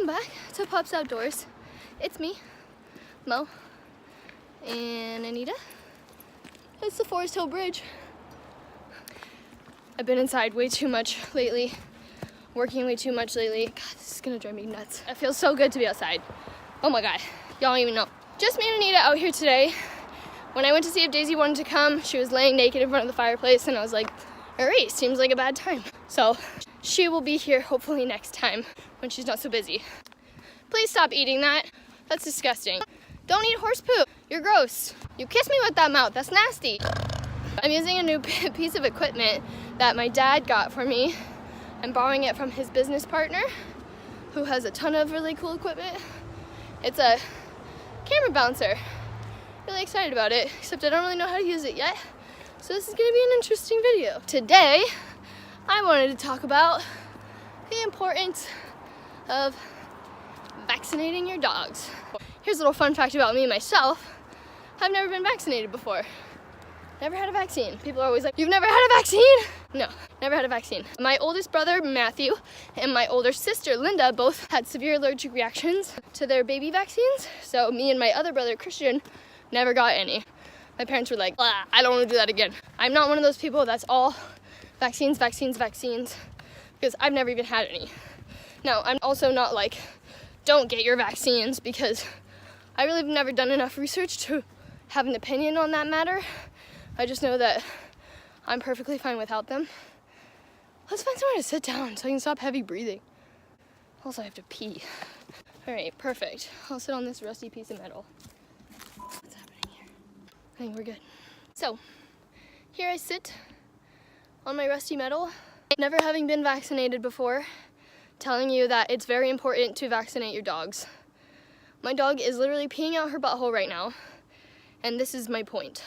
Welcome back to Pups Outdoors. It's me, Mo, and Anita. It's the Forest Hill Bridge. I've been inside way too much lately, working way too much lately. God, this is gonna drive me nuts. It feels so good to be outside. Oh my God, y'all don't even know. Just me and Anita out here today. When I went to see if Daisy wanted to come, she was laying naked in front of the fireplace, and I was like, all right, seems like a bad time. So she will be here hopefully next time when she's not so busy. Please stop eating that. That's disgusting. Don't eat horse poop. You're gross. You kiss me with that mouth. That's nasty. I'm using a new piece of equipment that my dad got for me. I'm borrowing it from his business partner, who has a ton of really cool equipment. It's a camera bouncer. Really excited about it, except I don't really know how to use it yet. So this is gonna be an interesting video. Today, I wanted to talk about the importance of vaccinating your dogs. Here's a little fun fact about me and myself. I've never been vaccinated before. Never had a vaccine. People are always like, you've never had a vaccine? No, never had a vaccine. My oldest brother, Matthew, and my older sister, Linda, both had severe allergic reactions to their baby vaccines. So me and my other brother, Christian, never got any. My parents were like, I don't want to do that again. I'm not one of those people that's all vaccines, because I've never even had any. Now, I'm also not like, don't get your vaccines, because I really have never done enough research to have an opinion on that matter. I just know that I'm perfectly fine without them. Let's find somewhere to sit down so I can stop heavy breathing. Also, I have to pee. All right, perfect. I'll sit on this rusty piece of metal. What's happening here? I think we're good. So, here I sit on my rusty metal, never having been vaccinated before, telling you that it's very important to vaccinate your dogs. My dog is literally peeing out her butthole right now, and this is my point.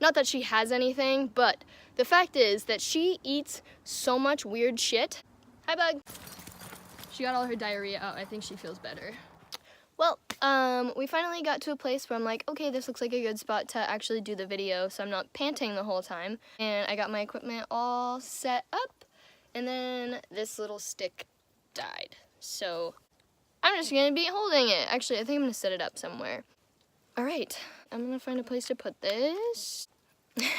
Not that she has anything, but the fact is that she eats so much weird shit. Hi, Bug. She got all her diarrhea out. I think she feels better. Well, we finally got to a place where I'm like, okay, this looks like a good spot to actually do the video, so I'm not panting the whole time. And I got my equipment all set up, and then this little stick died. So I'm just gonna be holding it. Actually, I think I'm gonna set it up somewhere. All right, I'm gonna find a place to put this.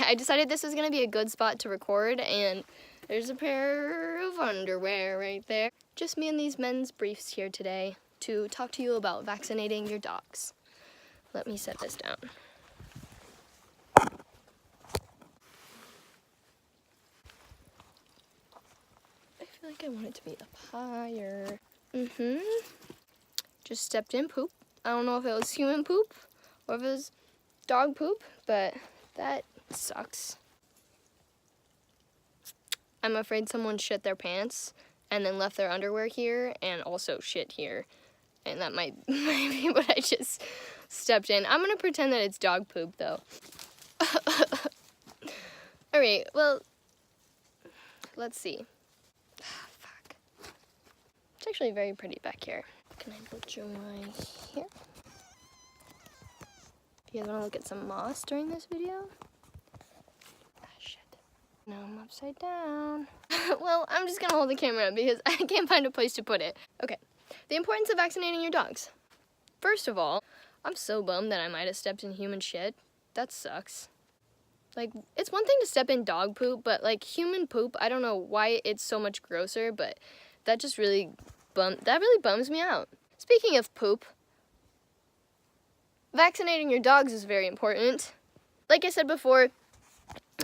I decided this was gonna be a good spot to record, and there's a pair of underwear right there. Just me and these men's briefs here today to talk to you about vaccinating your dogs. Let me set this down. I feel like I want it to be up higher. Just stepped in poop. I don't know if it was human poop or if it was dog poop, but that sucks. I'm afraid someone shit their pants and then left their underwear here and also shit here. And that might be what I just stepped in. I'm gonna pretend that it's dog poop though. All right, well, let's see. Fuck. It's actually very pretty back here. Can I put you right here? Do you guys wanna look at some moss during this video? Ah, shit. Now I'm upside down. Well, I'm just gonna hold the camera because I can't find a place to put it. Okay. The importance of vaccinating your dogs. First of all, I'm so bummed that I might have stepped in human shit. That sucks. Like, it's one thing to step in dog poop, but like human poop, I don't know why it's so much grosser, but that just really bums me out. Speaking of poop, vaccinating your dogs is very important. Like I said before,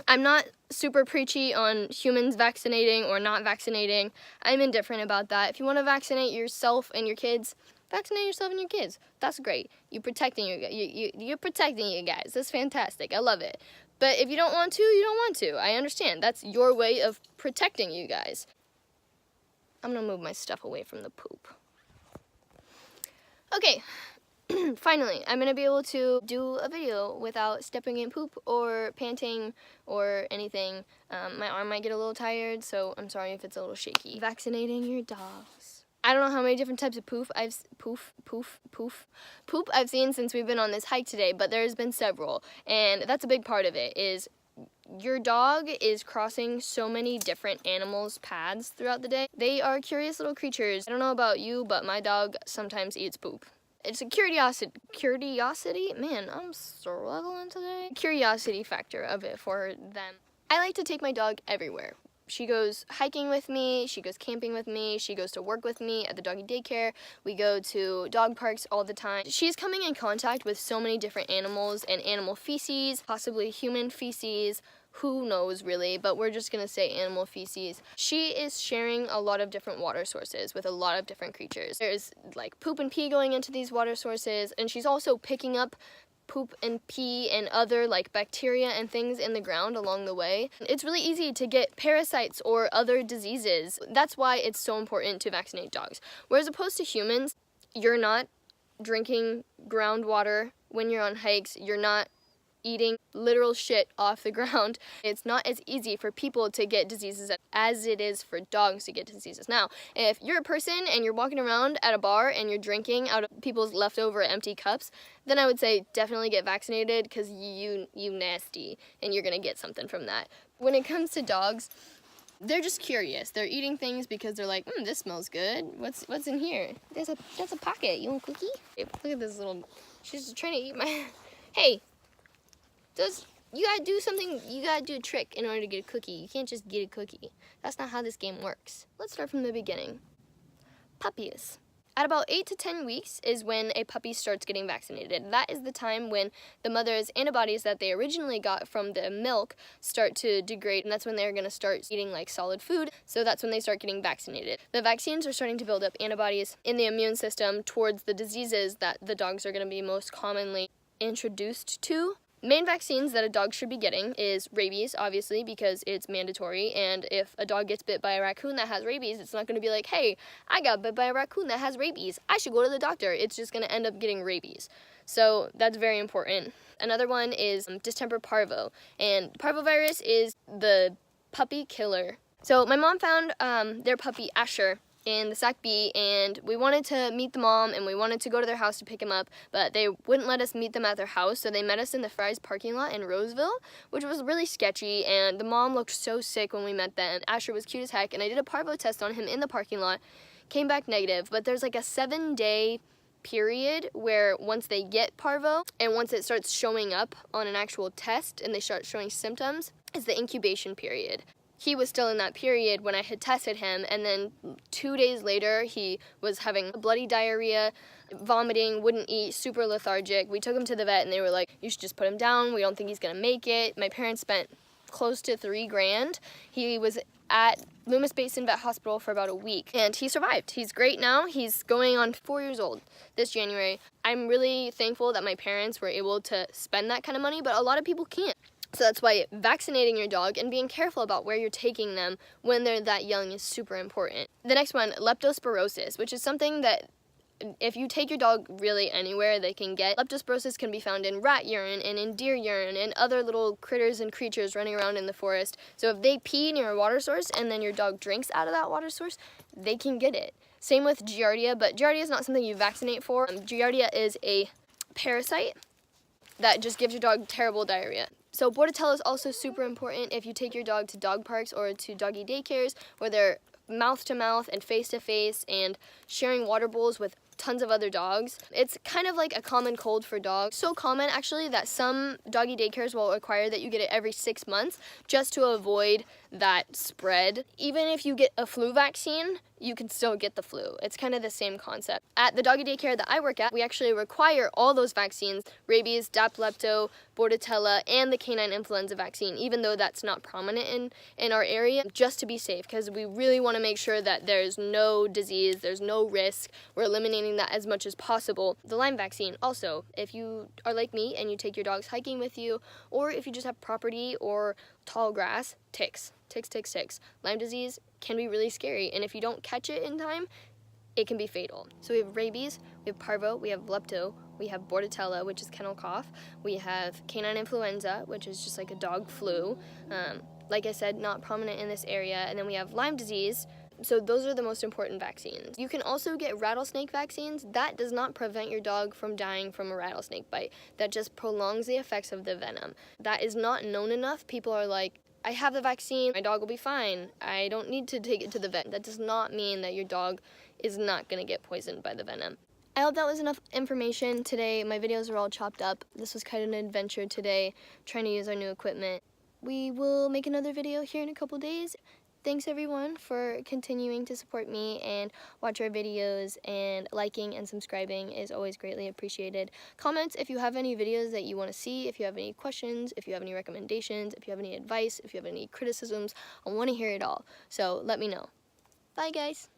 I'm not super preachy on humans vaccinating or not vaccinating. I'm indifferent about that. If you want to vaccinate yourself and your kids, vaccinate yourself and your kids. That's great. You're protecting you're protecting you guys. That's fantastic. I love it. But if you don't want to, you don't want to. I understand. That's your way of protecting you guys. I'm gonna move my stuff away from the poop. Okay. Finally, I'm going to be able to do a video without stepping in poop or panting or anything. My arm might get a little tired, so I'm sorry if it's a little shaky. Vaccinating your dogs. I don't know how many different types of poop I've seen since we've been on this hike today, but there's been several, and that's a big part of it, is Your dog is crossing so many different animals' paths throughout the day. They are curious little creatures. I don't know about you, but my dog sometimes eats poop. It's a curiosity? Man, I'm struggling today. Curiosity factor of it for them. I like to take my dog everywhere. She goes hiking with me, she goes camping with me, she goes to work with me at the doggy daycare, we go to dog parks all the time. She's coming in contact with so many different animals and animal feces, possibly human feces, who knows really, but we're just gonna say animal feces. She is sharing a lot of different water sources with a lot of different creatures. There's like poop and pee going into these water sources, and she's also picking up poop and pee and other like bacteria and things in the ground along the way. It's really easy to get parasites or other diseases. That's why it's so important to vaccinate dogs. Whereas opposed to humans, you're not drinking groundwater when you're on hikes, you're not eating literal shit off the ground. It's not as easy for people to get diseases as it is for dogs to get diseases. Now, if you're a person and you're walking around at a bar and you're drinking out of people's leftover empty cups, then I would say definitely get vaccinated because you nasty and you're gonna get something from that. When it comes to dogs, they're just curious. They're eating things because they're like, this smells good. What's in here? That's a pocket. You want a cookie? Look at this little, she's just trying to eat my, hey. You gotta do something, you gotta do a trick in order to get a cookie. You can't just get a cookie. That's not how this game works. Let's start from the beginning. Puppies. At about 8 to 10 weeks is when a puppy starts getting vaccinated. That is the time when the mother's antibodies that they originally got from the milk start to degrade, and that's when they're gonna start eating like solid food, so that's when they start getting vaccinated. The vaccines are starting to build up antibodies in the immune system towards the diseases that the dogs are gonna be most commonly introduced to. Main vaccines that a dog should be getting is rabies, obviously, because it's mandatory, and if a dog gets bit by a raccoon that has rabies, it's not going to be like, hey, I got bit by a raccoon that has rabies, I should go to the doctor. It's just going to end up getting rabies. So that's very important. Another one is distemper parvo, and parvovirus is the puppy killer. So my mom found their puppy Asher in the Sac B, and we wanted to meet the mom and we wanted to go to their house to pick him up, but they wouldn't let us meet them at their house, so they met us in the Fry's parking lot in Roseville, which was really sketchy, and the mom looked so sick when we met them. Asher was cute as heck, and I did a parvo test on him in the parking lot, came back negative, but there's like a 7-day period where once they get parvo and once it starts showing up on an actual test and they start showing symptoms is the incubation period. He was still in that period when I had tested him, and then 2 days later he was having bloody diarrhea, vomiting, wouldn't eat, super lethargic. We took him to the vet and they were like, you should just put him down, we don't think he's gonna make it. My parents spent close to $3,000. He was at Loomis Basin Vet Hospital for about a week, and he survived. He's great now. He's going on 4 years old this January. I'm really thankful that my parents were able to spend that kind of money, but a lot of people can't. So that's why vaccinating your dog and being careful about where you're taking them when they're that young is super important. The next one, leptospirosis, which is something that if you take your dog really anywhere they can get. Leptospirosis can be found in rat urine and in deer urine and other little critters and creatures running around in the forest. So if they pee near a water source and then your dog drinks out of that water source, they can get it. Same with Giardia, but Giardia is not something you vaccinate for. Giardia is a parasite that just gives your dog terrible diarrhea. So Bordetella is also super important if you take your dog to dog parks or to doggy daycares where they're mouth to mouth and face to face and sharing water bowls with tons of other dogs. It's kind of like a common cold for dogs. So common actually that some doggy daycares will require that you get it every 6 months just to avoid that spread. Even if you get a flu vaccine, you can still get the flu. It's kind of the same concept. At the doggy daycare that I work at, we actually require all those vaccines, rabies, Daplepto, Bordetella, and the canine influenza vaccine, even though that's not prominent in our area, just to be safe, because we really want to make sure that there's no disease, there's no risk. We're eliminating that as much as possible. The Lyme vaccine, also, if you are like me and you take your dogs hiking with you, or if you just have property or tall grass, ticks. Lyme disease can be really scary, and if you don't catch it in time, it can be fatal. So we have rabies, we have parvo, we have lepto, we have Bordetella, which is kennel cough, we have canine influenza, which is just like a dog flu. Like I said, not prominent in this area, and then we have Lyme disease. So those are the most important vaccines. You can also get rattlesnake vaccines. That does not prevent your dog from dying from a rattlesnake bite. That just prolongs the effects of the venom. That is not known enough. People are like, I have the vaccine, my dog will be fine. I don't need to take it to the vet. That does not mean that your dog is not going to get poisoned by the venom. I hope that was enough information today. My videos are all chopped up. This was kind of an adventure today, trying to use our new equipment. We will make another video here in a couple days. Thanks everyone for continuing to support me and watch our videos, and liking and subscribing is always greatly appreciated. Comments if you have any videos that you want to see, if you have any questions, if you have any recommendations, if you have any advice, if you have any criticisms. I want to hear it all. So let me know. Bye guys.